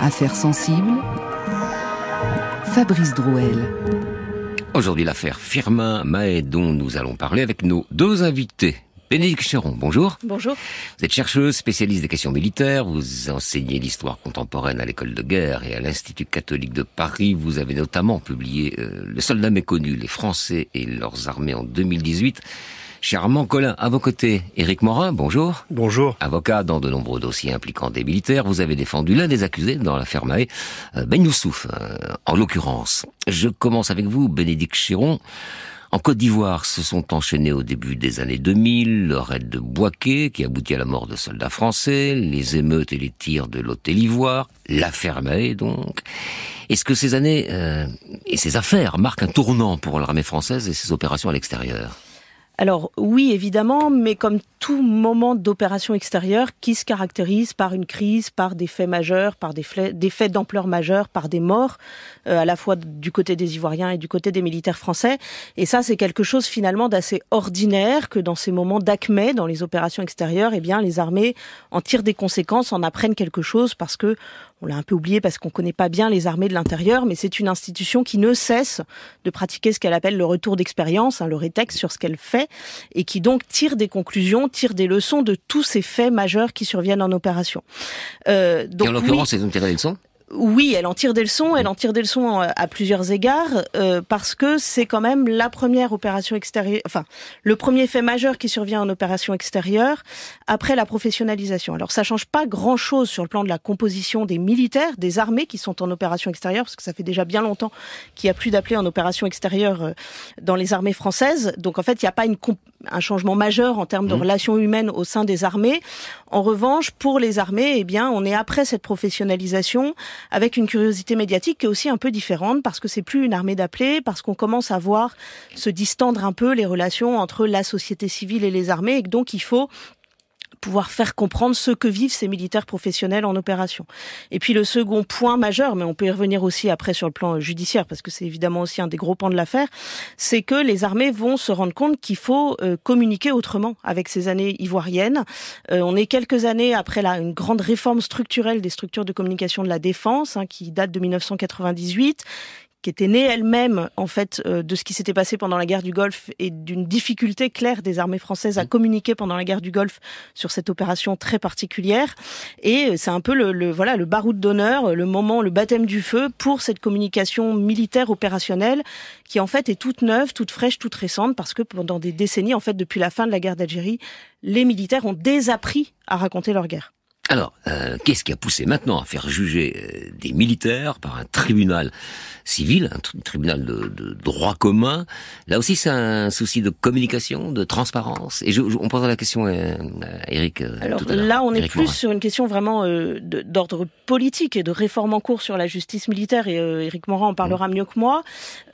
Affaire sensible. Fabrice Drouel.
Aujourd'hui, l'affaire Firmin Mahé dont nous allons parler avec nos 2 invités. Bénédicte Chéron, bonjour.
Bonjour.
Vous êtes chercheuse, spécialiste des questions militaires, vous enseignez l'histoire contemporaine à l'école de guerre et à l'Institut catholique de Paris. Vous avez notamment publié Le soldat méconnu, les Français et leurs armées en 2018. Chez Armand Collin, à vos côtés, Éric Morin, bonjour.
Bonjour.
Avocat dans de nombreux dossiers impliquant des militaires, vous avez défendu l'un des accusés dans l'affaire Mahé, Ben Youssouf, en l'occurrence. Je commence avec vous, Bénédicte Chéron. En Côte d'Ivoire, se sont enchaînés au début des années 2000 le raid de Bouaké, qui aboutit à la mort de soldats français, les émeutes et les tirs de l'Hôtel-Ivoire, l'affaire Mahé donc. Est-ce que ces années et ces affaires marquent un tournant pour l'armée française et ses opérations à l'extérieur ?
Alors oui, évidemment, mais comme tout moment d'opération extérieure qui se caractérise par une crise, par des faits majeurs, par des faits d'ampleur majeure, par des morts, à la fois du côté des Ivoiriens et du côté des militaires français. Et ça, c'est quelque chose finalement d'assez ordinaire que dans ces moments d'acmé, dans les opérations extérieures, eh bien, les armées en tirent des conséquences, en apprennent quelque chose parce que on l'a un peu oublié parce qu'on connaît pas bien les armées de l'intérieur, mais c'est une institution qui ne cesse de pratiquer ce qu'elle appelle le retour d'expérience, le rétex sur ce qu'elle fait, et qui donc tire des conclusions, tire des leçons de tous ces faits majeurs qui surviennent en opération.
Donc, et en l'occurrence, ils ont tiré des leçons ?
Oui, elle en tire des leçons. Elle en tire des leçons à plusieurs égards, parce que c'est quand même la première opération extérieure, enfin le premier fait majeur qui survient en opération extérieure après la professionnalisation. Alors ça change pas grand-chose sur le plan de la composition des militaires, des armées qui sont en opération extérieure, parce que ça fait déjà bien longtemps qu'il n'y a plus d'appelés en opération extérieure dans les armées françaises. Donc en fait, il n'y a pas un changement majeur en termes de relations humaines au sein des armées. En revanche, pour les armées, eh bien, on est après cette professionnalisation avec une curiosité médiatique qui est aussi un peu différente, parce que c'est plus une armée d'appelés, parce qu'on commence à voir se distendre un peu les relations entre la société civile et les armées, et que donc il faut pouvoir faire comprendre ce que vivent ces militaires professionnels en opération. Et puis le second point majeur, mais on peut y revenir aussi après sur le plan judiciaire, parce que c'est évidemment aussi un des gros pans de l'affaire, c'est que les armées vont se rendre compte qu'il faut communiquer autrement avec ces années ivoiriennes. On est quelques années après une grande réforme structurelle des structures de communication de la défense, qui date de 1998, qui était née elle-même, en fait, de ce qui s'était passé pendant la guerre du Golfe et d'une difficulté claire des armées françaises à communiquer pendant la guerre du Golfe sur cette opération très particulière. Et c'est un peu le baroud d'honneur, le moment, le baptême du feu pour cette communication militaire opérationnelle qui, en fait, est toute neuve, toute fraîche, toute récente, parce que pendant des décennies, en fait, depuis la fin de la guerre d'Algérie, les militaires ont désappris à raconter leur guerre.
Alors, qu'est-ce qui a poussé maintenant à faire juger des militaires par un tribunal civil, un tribunal de droit commun? Là aussi, c'est un souci de communication, de transparence. Et on posera la question à Éric.
Alors
tout à l'heure.
là, on est
Éric
plus
Morin.
sur une question vraiment d'ordre politique et de réforme en cours sur la justice militaire. Et Éric Morin en parlera mieux que moi.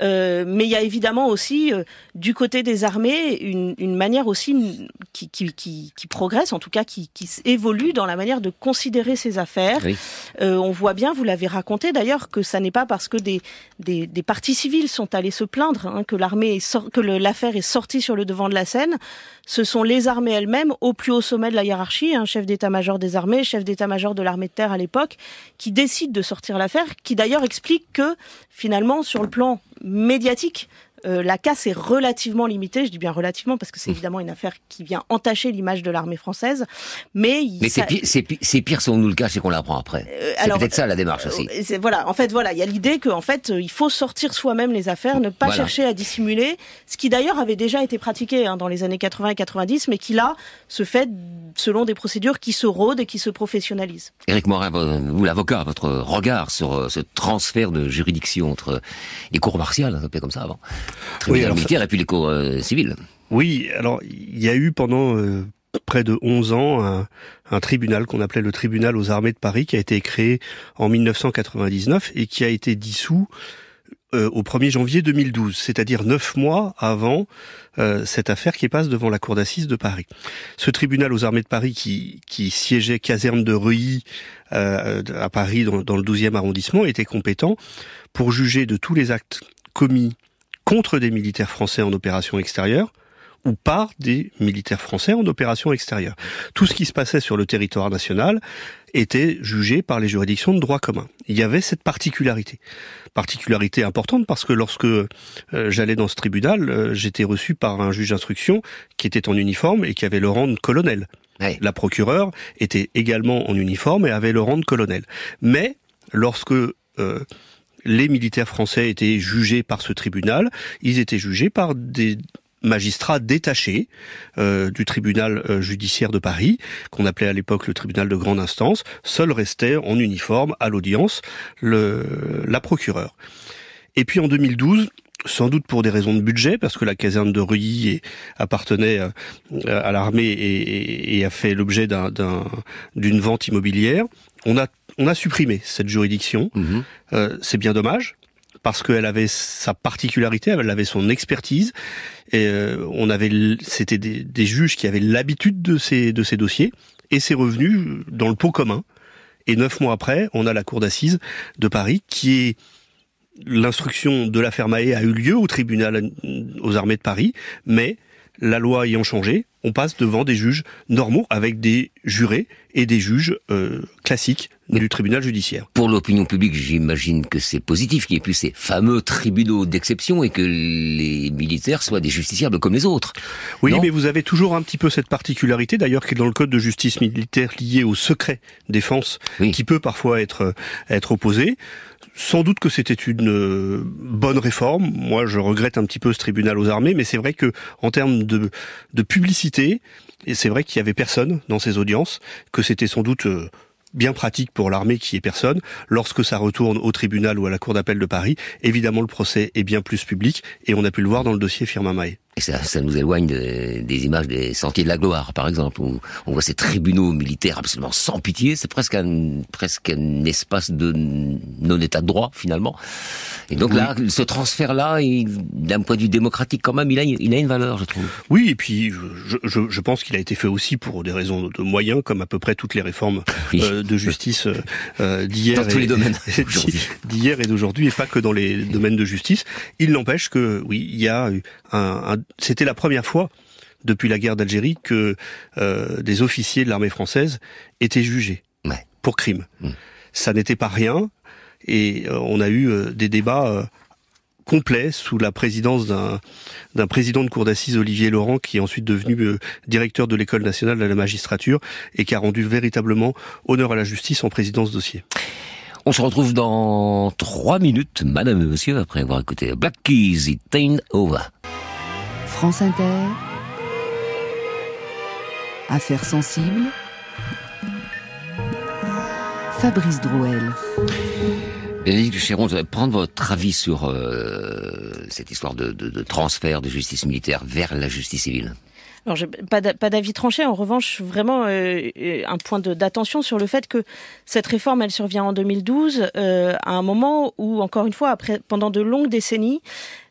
Mais il y a évidemment aussi, du côté des armées, une manière aussi qui progresse, en tout cas qui évolue dans la manière de considérer ces affaires.
Oui.
On voit bien, vous l'avez raconté d'ailleurs, que ça n'est pas parce que des partis civils sont allés se plaindre que l'affaire est sortie sur le devant de la scène. Ce sont les armées elles-mêmes, au plus haut sommet de la hiérarchie, chef d'état-major des armées, chef d'état-major de l'armée de terre à l'époque, qui décident de sortir l'affaire, qui d'ailleurs explique que finalement, sur le plan médiatique, la casse est relativement limitée. Je dis bien relativement parce que c'est évidemment une affaire qui vient entacher l'image de l'armée française. Mais
c'est pire si on nous le cache et qu'on l'apprend après. C'est peut-être ça la démarche aussi.
Voilà, en fait, il y a l'idée qu'en fait, il faut sortir soi-même les affaires, ne pas chercher à dissimuler, ce qui d'ailleurs avait déjà été pratiqué dans les années 80 et 90, mais qui là se fait selon des procédures qui se rôdent et qui se professionnalisent.
Éric Morin, vous l'avocat, votre regard sur ce transfert de juridiction entre les cours martiales, ça s'appelait comme ça avant, tribunal militaire et puis les cours civils.
Oui, alors il y a eu pendant près de 11 ans un tribunal qu'on appelait le tribunal aux armées de Paris, qui a été créé en 1999 et qui a été dissous au 1er janvier 2012, c'est-à-dire 9 mois avant cette affaire qui passe devant la cour d'assises de Paris. Ce tribunal aux armées de Paris qui siégeait caserne de Reuilly à Paris dans le 12e arrondissement était compétent pour juger de tous les actes commis contre des militaires français en opération extérieure ou par des militaires français en opération extérieure. Tout ce qui se passait sur le territoire national était jugé par les juridictions de droit commun. Il y avait cette particularité importante parce que lorsque j'allais dans ce tribunal, j'étais reçu par un juge d'instruction qui était en uniforme et qui avait le rang de colonel. Oui. La procureure était également en uniforme et avait le rang de colonel. Mais lorsque les militaires français étaient jugés par ce tribunal, ils étaient jugés par des magistrats détachés du tribunal judiciaire de Paris, qu'on appelait à l'époque le tribunal de grande instance. Seul restait en uniforme à l'audience la procureure. Et puis en 2012, sans doute pour des raisons de budget, parce que la caserne de Reuilly appartenait à l'armée et a fait l'objet d'une vente immobilière, on a supprimé cette juridiction. C'est bien dommage, parce qu'elle avait sa particularité, elle avait son expertise, et c'était des juges qui avaient l'habitude de ces dossiers, et c'est revenu dans le pot commun. Et 9 mois après, on a la cour d'assises de Paris qui est... L'instruction de l'affaire Mahé a eu lieu au tribunal aux armées de Paris, mais la loi ayant changé, on passe devant des juges normaux avec des jurés et des juges classiques du tribunal judiciaire.
Pour l'opinion publique, j'imagine que c'est positif qu'il n'y ait plus ces fameux tribunaux d'exception et que les militaires soient des justiciables comme les autres.
Oui,
non,
mais vous avez toujours un petit peu cette particularité, d'ailleurs, qui est dans le code de justice militaire lié au secret défense, qui peut parfois être opposé. Sans doute que c'était une bonne réforme. Moi, je regrette un petit peu ce tribunal aux armées, mais c'est vrai que en termes de publicité, et c'est vrai qu'il y avait personne dans ces audiences, que c'était sans doute bien pratique pour l'armée qui est personne. Lorsque ça retourne au tribunal ou à la cour d'appel de Paris, évidemment le procès est bien plus public, et on a pu le voir dans le dossier Firmin Mahé.
Et ça nous éloigne des images des Sentiers de la Gloire, par exemple, où on voit ces tribunaux militaires absolument sans pitié. C'est presque un espace de non-état de droit, finalement. Et donc là, ce transfert-là, d'un point de vue démocratique, quand même, il a une valeur, je trouve.
Oui, et puis je pense qu'il a été fait aussi pour des raisons de moyens, comme à peu près toutes les réformes de justice d'hier.
Dans tous les domaines.
D'hier et d'aujourd'hui, et pas que dans les domaines de justice. Il n'empêche que, oui, il y a c'était la première fois depuis la guerre d'Algérie que des officiers de l'armée française étaient jugés pour crime. Ça n'était pas rien, et on a eu des débats complets sous la présidence d'un président de cour d'assises, Olivier Laurent, qui est ensuite devenu directeur de l'École nationale de la magistrature et qui a rendu véritablement honneur à la justice en présidant ce dossier.
On se retrouve dans 3 minutes, madame et monsieur, après avoir écouté Black Keys, It Ain't Over.
France Inter, Affaires sensibles, Fabrice Drouel.
Bénédicte Chéron, je vais prendre votre avis sur cette histoire de transfert de justice militaire vers la justice civile.
Alors, j'ai pas d'avis tranché. En revanche, vraiment un point d'attention sur le fait que cette réforme, elle survient en 2012, à un moment où, encore une fois, pendant de longues décennies,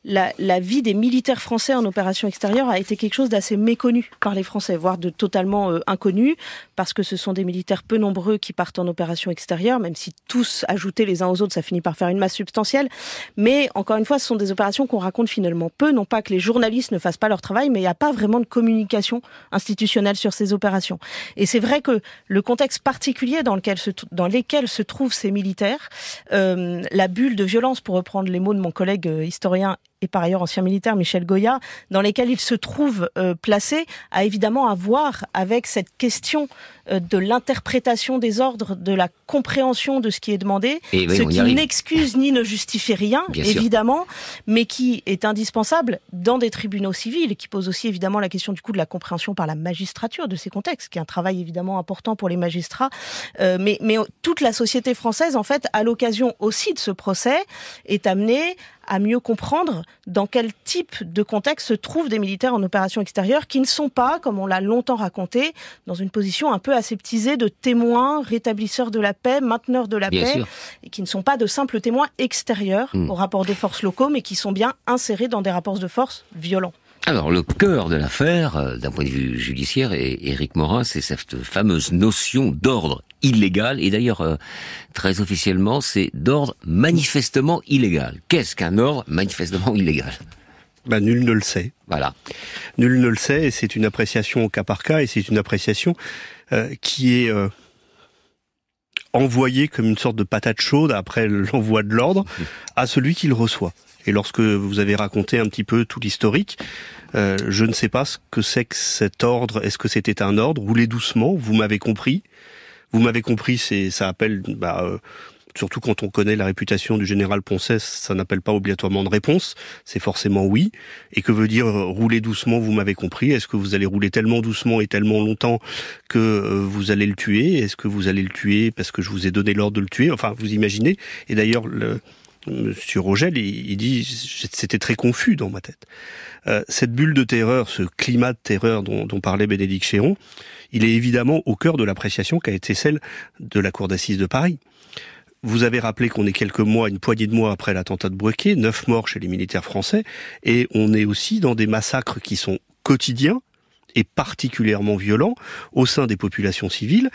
la vie des militaires français en opération extérieure a été quelque chose d'assez méconnu par les Français, voire de totalement inconnu, parce que ce sont des militaires peu nombreux qui partent en opération extérieure, même si tous ajoutés les uns aux autres, ça finit par faire une masse substantielle. Mais encore une fois, ce sont des opérations qu'on raconte finalement peu, non pas que les journalistes ne fassent pas leur travail, mais il n'y a pas vraiment de communication institutionnelle sur ces opérations. Et c'est vrai que le contexte particulier dans lequel se trouvent ces militaires, la bulle de violence, pour reprendre les mots de mon collègue historien et par ailleurs ancien militaire Michel Goya, dans lesquels il se trouve placé, a évidemment à voir avec cette question de l'interprétation des ordres, de la compréhension de ce qui est demandé, ce qui n'excuse ni ne justifie rien, évidemment, mais qui est indispensable dans des tribunaux civils, et qui pose aussi évidemment la question du coup de la compréhension par la magistrature de ces contextes, qui est un travail évidemment important pour les magistrats, mais toute la société française, en fait, à l'occasion aussi de ce procès, est amenée à mieux comprendre dans quel type de contexte se trouvent des militaires en opération extérieure qui ne sont pas, comme on l'a longtemps raconté, dans une position un peu aseptisée de témoins, rétablisseurs de la paix, mainteneurs de la paix, et qui ne sont pas de simples témoins extérieurs aux rapports de force locaux, mais qui sont bien insérés dans des rapports de force violents.
Alors, le cœur de l'affaire, d'un point de vue judiciaire, et Éric Morin, c'est cette fameuse notion d'ordre illégal, et d'ailleurs, très officiellement, c'est d'ordre manifestement illégal. Qu'est-ce qu'un ordre manifestement illégal ?
Nul ne le sait.
Voilà.
Nul ne le sait, et c'est une appréciation au cas par cas, et c'est une appréciation qui est envoyée comme une sorte de patate chaude après l'envoi de l'ordre à celui qui le reçoit. Et lorsque vous avez raconté un petit peu tout l'historique, je ne sais pas ce que c'est que cet ordre. Est-ce que c'était un ordre ? Roulez doucement, vous m'avez compris. Vous m'avez compris, ça appelle, surtout quand on connaît la réputation du général Poncet, ça n'appelle pas obligatoirement de réponse, c'est forcément oui. Et que veut dire rouler doucement, vous m'avez compris ? Est-ce que vous allez rouler tellement doucement et tellement longtemps que vous allez le tuer ? Est-ce que vous allez le tuer parce que je vous ai donné l'ordre de le tuer ? Enfin, vous imaginez. Et d'ailleurs, Monsieur Rogel, il dit, c'était très confus dans ma tête. Cette bulle de terreur, ce climat de terreur dont parlait Bénédicte Chéron, il est évidemment au cœur de l'appréciation qui a été celle de la cour d'assises de Paris. Vous avez rappelé qu'on est quelques mois, une poignée de mois après l'attentat de Bruecket, 9 morts chez les militaires français, et on est aussi dans des massacres qui sont quotidiens et particulièrement violents au sein des populations civiles,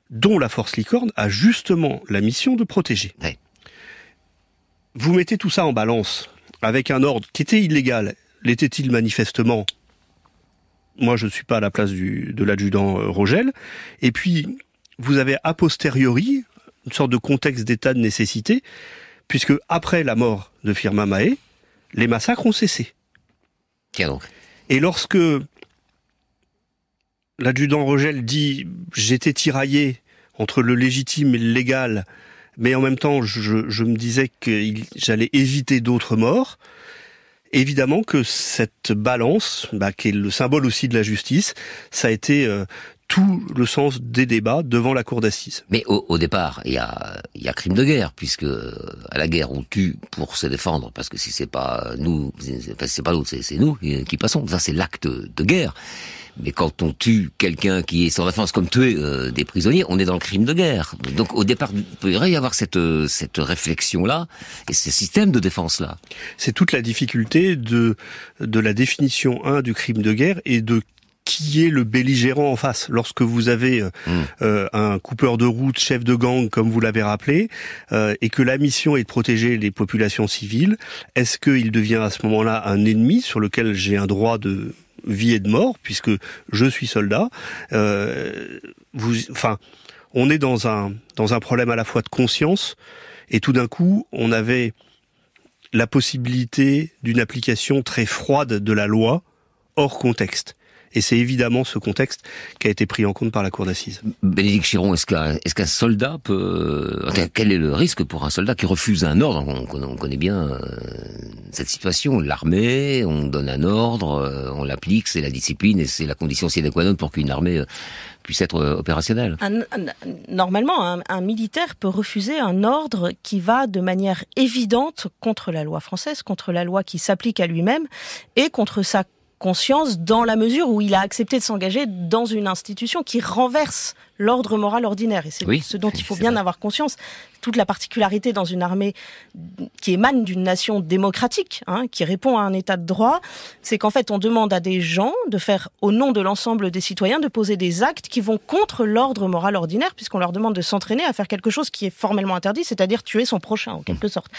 dont la force Licorne a justement la mission de protéger.
Ouais.
Vous mettez tout ça en balance avec un ordre qui était illégal. L'était-il manifestement ? Moi, je ne suis pas à la place de l'adjudant Rogel. Et puis, vous avez a posteriori une sorte de contexte d'état de nécessité, puisque après la mort de Firmin Mahé, les massacres ont cessé.
Tiens donc.
Et lorsque l'adjudant Rogel dit « j'étais tiraillé entre le légitime et le légal », mais en même temps je me disais que j'allais éviter d'autres morts, évidemment que cette balance, qui est le symbole aussi de la justice, ça a été tout le sens des débats devant la cour d'assises.
Mais au départ, il y a crime de guerre, puisque à la guerre on tue pour se défendre, parce que si c'est pas nous, c'est pas l'autre, c'est nous qui passons. Ça c'est l'acte de guerre. Mais quand on tue quelqu'un qui est sans défense, comme tuer des prisonniers, on est dans le crime de guerre. Donc au départ, il pourrait y avoir cette réflexion-là et ce système de défense-là.
C'est toute la difficulté de la définition du crime de guerre et de qui est le belligérant en face. Lorsque vous avez un coupeur de route, chef de gang, comme vous l'avez rappelé, et que la mission est de protéger les populations civiles, est-ce qu'il devient à ce moment-là un ennemi sur lequel j'ai un droit de vie et de mort, puisque je suis soldat? On est dans un problème à la fois de conscience, et tout d'un coup, on avait la possibilité d'une application très froide de la loi, hors contexte. Et c'est évidemment ce contexte qui a été pris en compte par la cour d'assises.
Bénédicte Chiron, est-ce qu'un soldat peut... Quel est le risque pour un soldat qui refuse un ordre? On connaît bien cette situation. L'armée, on donne un ordre, on l'applique, c'est la discipline et c'est la condition sine qua non pour qu'une armée puisse être opérationnelle.
Normalement, un militaire peut refuser un ordre qui va de manière évidente contre la loi française, contre la loi qui s'applique à lui-même et contre sa conscience, dans la mesure où il a accepté de s'engager dans une institution qui renverse l'ordre moral ordinaire. Et c'est ce dont il faut bien avoir conscience. Toute la particularité dans une armée qui émane d'une nation démocratique, qui répond à un état de droit, c'est qu'en fait on demande à des gens de faire, au nom de l'ensemble des citoyens, de poser des actes qui vont contre l'ordre moral ordinaire, puisqu'on leur demande de s'entraîner à faire quelque chose qui est formellement interdit, c'est-à-dire tuer son prochain, en quelque sorte.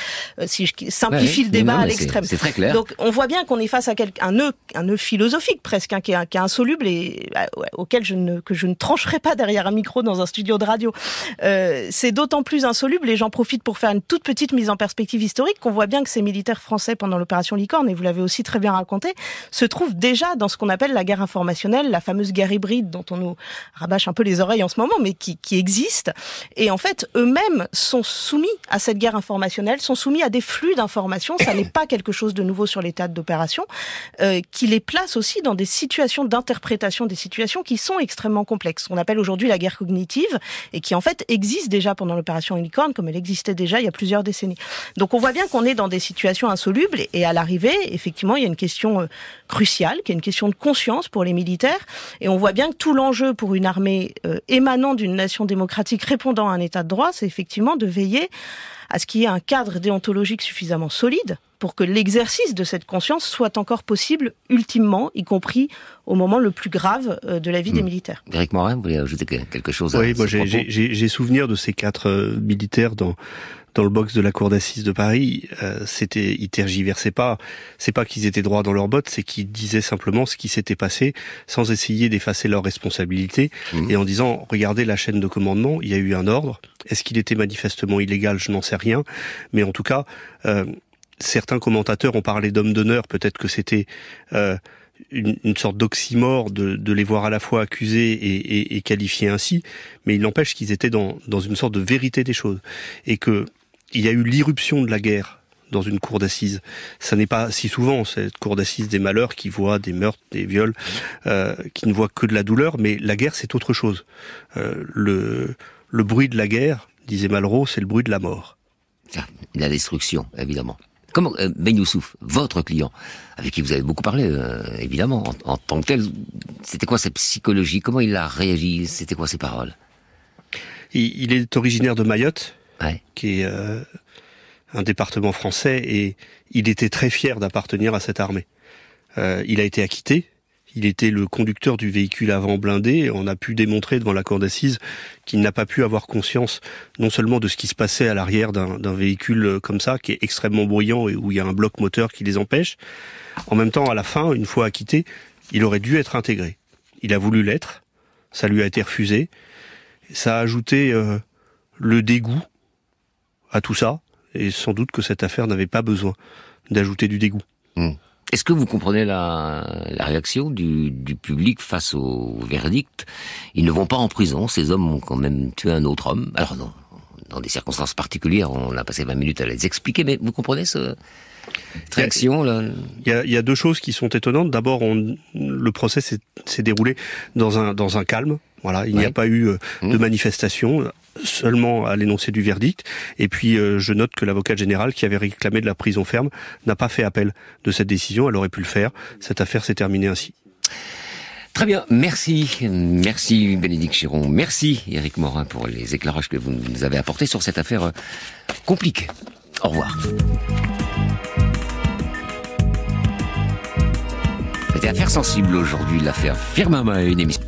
Si je simplifie le débat à l'extrême.
C'est très clair.
Donc on voit bien qu'on est face à un nœud philosophique presque, qui est insoluble et auquel je ne trancherai pas derrière un micro dans un studio de radio. C'est d'autant plus insoluble, les gens profitent pour faire une toute petite mise en perspective historique, qu'on voit bien que ces militaires français pendant l'opération Licorne, et vous l'avez aussi très bien raconté, se trouvent déjà dans ce qu'on appelle la guerre informationnelle, la fameuse guerre hybride dont on nous rabâche un peu les oreilles en ce moment, mais qui existe. Et en fait, eux-mêmes sont soumis à cette guerre informationnelle, sont soumis à des flux d'informations. Ça n'est pas quelque chose de nouveau sur les théâtres d'opération, qui les place aussi dans des situations d'interprétation des situations qui sont extrêmement complexes. On appelle aujourd'hui la guerre cognitive, et qui en fait existe déjà pendant l'opération Licorne, comme elle existait déjà il y a plusieurs décennies. Donc on voit bien qu'on est dans des situations insolubles, et à l'arrivée, effectivement, il y a une question cruciale, qui est une question de conscience pour les militaires, et on voit bien que tout l'enjeu pour une armée émanant d'une nation démocratique répondant à un état de droit, c'est effectivement de veiller à ce qu'il y ait un cadre déontologique suffisamment solide pour que l'exercice de cette conscience soit encore possible ultimement, y compris au moment le plus grave de la vie des militaires.
Éric Morin, vous voulez ajouter quelque chose?
Oui, moi j'ai souvenir de ces 4 militaires dans le box de la cour d'assises de Paris. Ils tergiversaient pas. C'est pas qu'ils étaient droits dans leurs bottes, c'est qu'ils disaient simplement ce qui s'était passé sans essayer d'effacer leurs responsabilités et en disant, regardez la chaîne de commandement, il y a eu un ordre. Est-ce qu'il était manifestement illégal? Je n'en sais rien. Mais en tout cas, certains commentateurs ont parlé d'hommes d'honneur. Peut-être que c'était une sorte d'oxymore de les voir à la fois accusés et qualifiés ainsi, mais il n'empêche qu'ils étaient dans une sorte de vérité des choses, et que il y a eu l'irruption de la guerre dans une cour d'assises. Ça n'est pas si souvent cette cour d'assises des malheurs qui voit des meurtres, des viols, qui ne voit que de la douleur, mais la guerre c'est autre chose. Le bruit de la guerre, disait Malraux, c'est le bruit de la mort.
La destruction, évidemment. Comment, Ben Youssouf, votre client, avec qui vous avez beaucoup parlé, évidemment, en tant que tel, c'était quoi sa psychologie? Comment il a réagi? C'était quoi ses paroles?
Il est originaire de Mayotte, qui est un département français, et il était très fier d'appartenir à cette armée. Il a été acquitté. Il était le conducteur du véhicule avant blindé, et on a pu démontrer devant la cour d'assises qu'il n'a pas pu avoir conscience non seulement de ce qui se passait à l'arrière d'un véhicule comme ça, qui est extrêmement bruyant et où il y a un bloc moteur qui les empêche. En même temps, à la fin, une fois acquitté, il aurait dû être intégré. Il a voulu l'être, ça lui a été refusé, Ça a ajouté le dégoût à tout ça, et sans doute que cette affaire n'avait pas besoin d'ajouter du dégoût.
Est-ce que vous comprenez la réaction du public face au verdict? Ils ne vont pas en prison, ces hommes ont quand même tué un autre homme. Alors non, dans des circonstances particulières, on a passé 20 minutes à les expliquer, mais vous comprenez cette réaction là?
Il y a deux choses qui sont étonnantes. D'abord, le procès s'est déroulé dans un calme. Voilà, il n'y a pas eu de manifestation, seulement à l'énoncé du verdict. Et puis, je note que l'avocat général, qui avait réclamé de la prison ferme, n'a pas fait appel de cette décision. Elle aurait pu le faire. Cette affaire s'est terminée ainsi.
Très bien, merci Bénédicte Chiron, merci Éric Morin pour les éclairages que vous nous avez apportés sur cette affaire compliquée. Au revoir. C'était Affaire sensible aujourd'hui, l'affaire Firmin Mahé, une émission